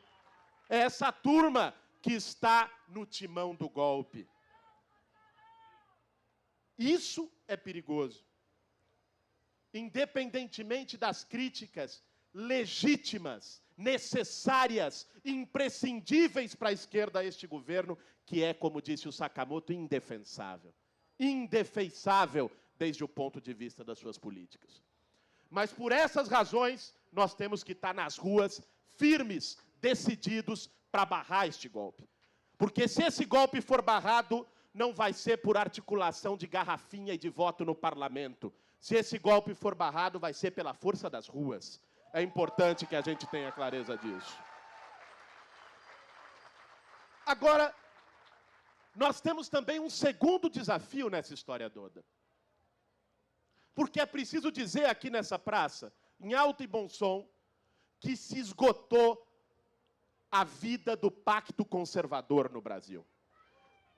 É essa turma que está no timão do golpe. Isso é perigoso. Independentemente das críticas legítimas, necessárias, imprescindíveis para a esquerda a este governo, que é, como disse o Sakamoto, indefensável. Indefensável desde o ponto de vista das suas políticas. Mas por essas razões, nós temos que estar nas ruas, firmes, decididos, para barrar este golpe. Porque se esse golpe for barrado, não vai ser por articulação de garrafinha e de voto no parlamento. Se esse golpe for barrado, vai ser pela força das ruas. É importante que a gente tenha clareza disso. Agora, nós temos também um segundo desafio nessa história toda. Porque é preciso dizer aqui nessa praça, em alto e bom som, que se esgotou a vida do pacto conservador no Brasil.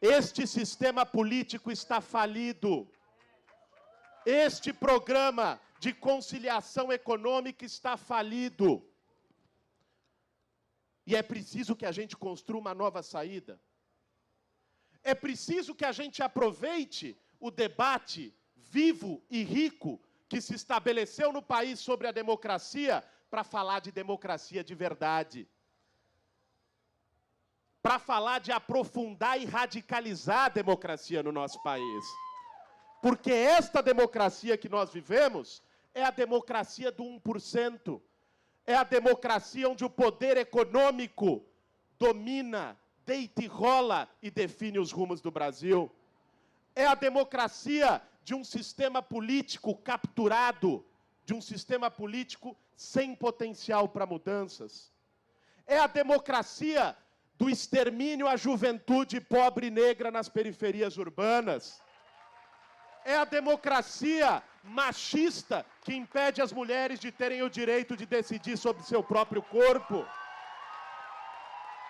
Este sistema político está falido. Este programa de conciliação econômica está falido. E é preciso que a gente construa uma nova saída. É preciso que a gente aproveite o debate vivo e rico que se estabeleceu no país sobre a democracia para falar de democracia de verdade. Para falar de aprofundar e radicalizar a democracia no nosso país. Porque esta democracia que nós vivemos é a democracia do 1%. É a democracia onde o poder econômico domina, deita e rola e define os rumos do Brasil. É a democracia de um sistema político capturado, de um sistema político sem potencial para mudanças. É a democracia do extermínio à juventude pobre e negra nas periferias urbanas. É a democracia machista que impede as mulheres de terem o direito de decidir sobre seu próprio corpo.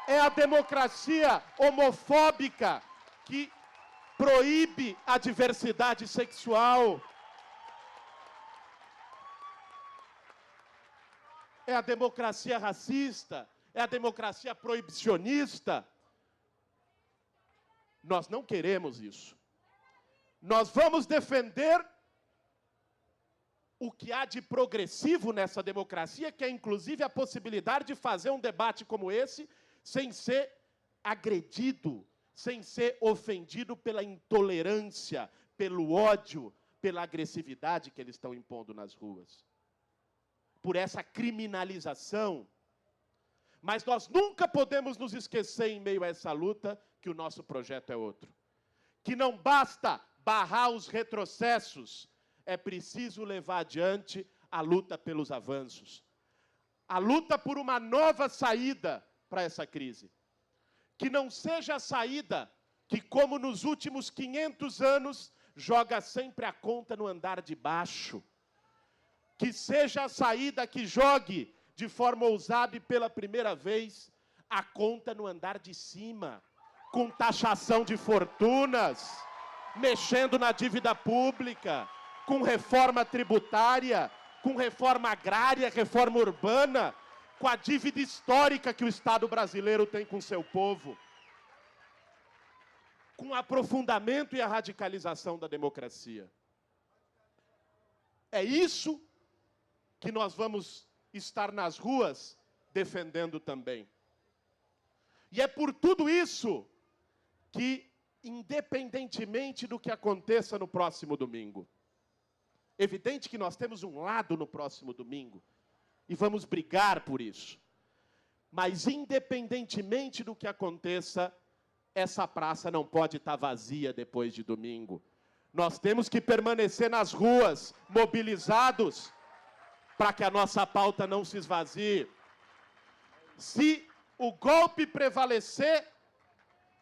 É a democracia homofóbica que proíbe a diversidade sexual. É a democracia racista, é a democracia proibicionista. Nós não queremos isso. Nós vamos defender o que há de progressivo nessa democracia, que é inclusive a possibilidade de fazer um debate como esse sem ser agredido, sem ser ofendido pela intolerância, pelo ódio, pela agressividade que eles estão impondo nas ruas. Por essa criminalização. Mas nós nunca podemos nos esquecer, em meio a essa luta, que o nosso projeto é outro. Que não basta barrar os retrocessos, é preciso levar adiante a luta pelos avanços. A luta por uma nova saída para essa crise. Que não seja a saída que, como nos últimos 500 anos, joga sempre a conta no andar de baixo. Que seja a saída que jogue, de forma ousada e pela primeira vez, a conta no andar de cima, com taxação de fortunas, mexendo na dívida pública, com reforma tributária, com reforma agrária, reforma urbana, com a dívida histórica que o Estado brasileiro tem com seu povo, com o aprofundamento e a radicalização da democracia. É isso que nós vamos estar nas ruas defendendo também. E é por tudo isso que, independentemente do que aconteça no próximo domingo, evidente que nós temos um lado no próximo domingo, e vamos brigar por isso. Mas, independentemente do que aconteça, essa praça não pode estar vazia depois de domingo. Nós temos que permanecer nas ruas, mobilizados, para que a nossa pauta não se esvazie. Se o golpe prevalecer,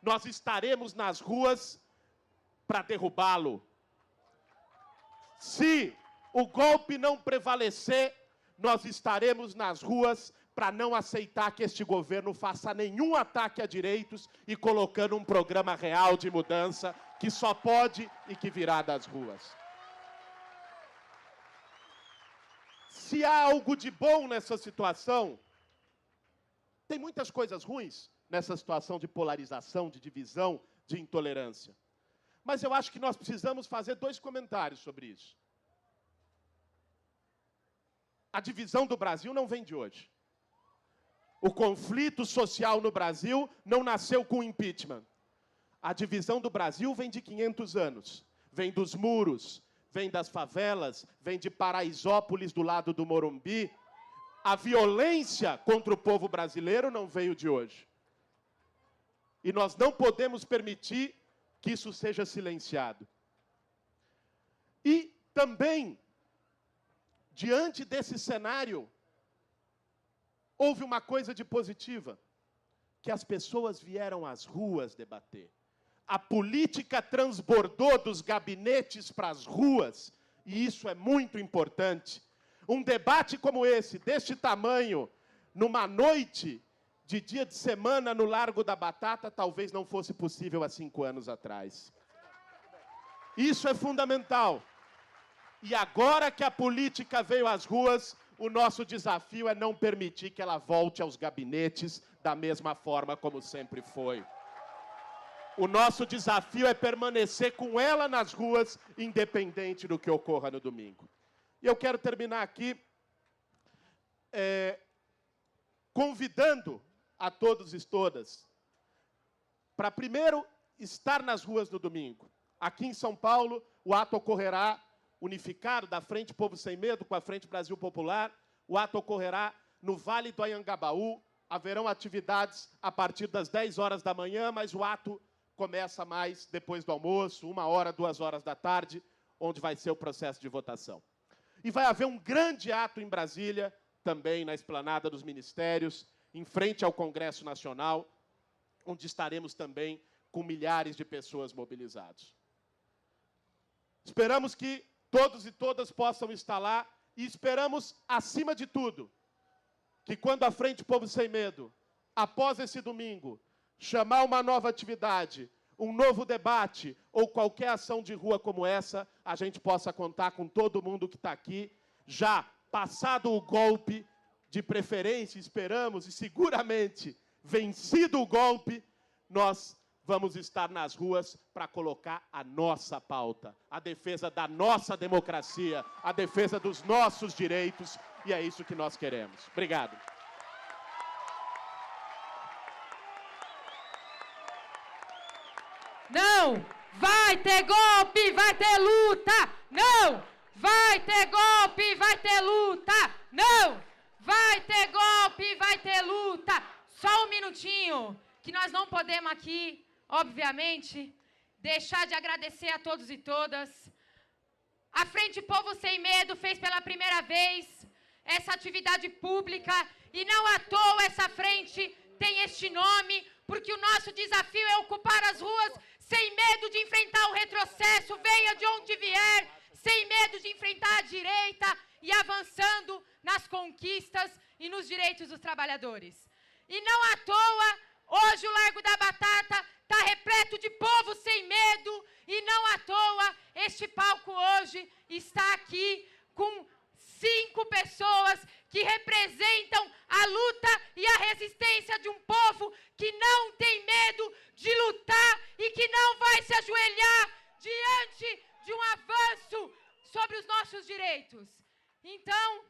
nós estaremos nas ruas para derrubá-lo. Se o golpe não prevalecer, nós estaremos nas ruas para não aceitar que este governo faça nenhum ataque a direitos e colocando um programa real de mudança que só pode e que virá das ruas. Se há algo de bom nessa situação, tem muitas coisas ruins nessa situação de polarização, de divisão, de intolerância. Mas eu acho que nós precisamos fazer 2 comentários sobre isso. A divisão do Brasil não vem de hoje. O conflito social no Brasil não nasceu com o impeachment. A divisão do Brasil vem de 500 anos. Vem dos muros, vem das favelas, vem de Paraisópolis, do lado do Morumbi. A violência contra o povo brasileiro não veio de hoje. E nós não podemos permitir que isso seja silenciado. E também, diante desse cenário, houve uma coisa de positiva, que as pessoas vieram às ruas debater. A política transbordou dos gabinetes para as ruas, e isso é muito importante. Um debate como esse, deste tamanho, numa noite de dia de semana no Largo da Batata, talvez não fosse possível há 5 anos atrás. Isso é fundamental. E agora que a política veio às ruas, o nosso desafio é não permitir que ela volte aos gabinetes da mesma forma como sempre foi. O nosso desafio é permanecer com ela nas ruas, independente do que ocorra no domingo. E eu quero terminar aqui convidando a todos e todas para, primeiro, estar nas ruas no domingo. Aqui em São Paulo, o ato ocorrerá unificado da Frente Povo Sem Medo com a Frente Brasil Popular. O ato ocorrerá no Vale do Anhangabaú. Haverão atividades a partir das 10 horas da manhã, mas o ato começa mais depois do almoço, 1 hora, 2 horas da tarde, onde vai ser o processo de votação. E vai haver um grande ato em Brasília, também na Esplanada dos Ministérios, em frente ao Congresso Nacional, onde estaremos também com milhares de pessoas mobilizadas. Esperamos que todos e todas possam estar lá e esperamos, acima de tudo, que quando a Frente Povo Sem Medo, após esse domingo, chamar uma nova atividade, um novo debate ou qualquer ação de rua como essa, a gente possa contar com todo mundo que está aqui, já passado o golpe, de preferência, esperamos, e seguramente vencido o golpe, nós vamos estar nas ruas para colocar a nossa pauta, a defesa da nossa democracia, a defesa dos nossos direitos, e é isso que nós queremos. Obrigado. Não vai ter golpe, vai ter luta! Não vai ter golpe, vai ter luta! Não vai ter golpe, vai ter luta! Só um minutinho, que nós não podemos aqui, obviamente, deixar de agradecer a todos e todas. A Frente Povo Sem Medo fez pela primeira vez essa atividade pública e não à toa essa frente tem este nome, porque o nosso desafio é ocupar as ruas sem medo de enfrentar o retrocesso, venha de onde vier, sem medo de enfrentar a direita e avançando nas conquistas e nos direitos dos trabalhadores. E não à toa, hoje o Largo da Batata está repleto de povo sem medo e não à toa este palco hoje está aqui com 5 pessoas que representam a luta e a resistência de um povo que não tem medo de lutar e que não vai se ajoelhar diante de um avanço sobre os nossos direitos. Então,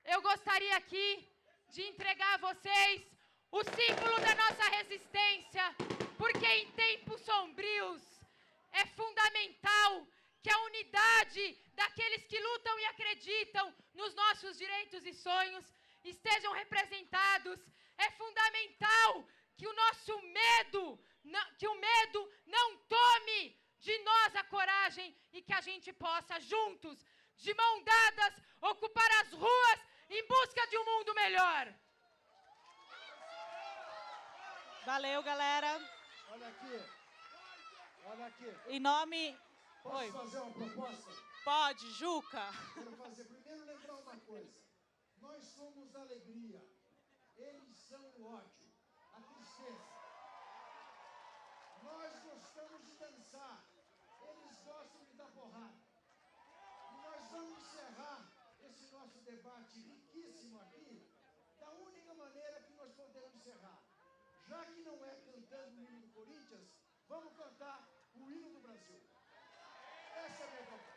eu gostaria aqui de entregar a vocês o símbolo da nossa resistência, porque em tempos sombrios é fundamental que a unidade daqueles que lutam e acreditam nos nossos direitos e sonhos estejam representados. É fundamental que o nosso medo, que o medo não tome de nós a coragem e que a gente possa juntos, de mão dadas, ocupar as ruas em busca de um mundo melhor. Valeu, galera. Olha aqui. Olha aqui. Em nome... Posso Oi. fazer uma proposta? Pode, Juca. Quero fazer primeiro lembrar uma coisa. Nós somos a alegria. Eles são o ódio, a tristeza. Nós gostamos de dançar. Eles gostam de dar porrada. E nós vamos encerrar esse nosso debate riquíssimo aqui da única maneira que nós podemos encerrar. Já que não é cantando o hino do Corinthians, vamos cantar o hino do Brasil. Essa é a minha proposta.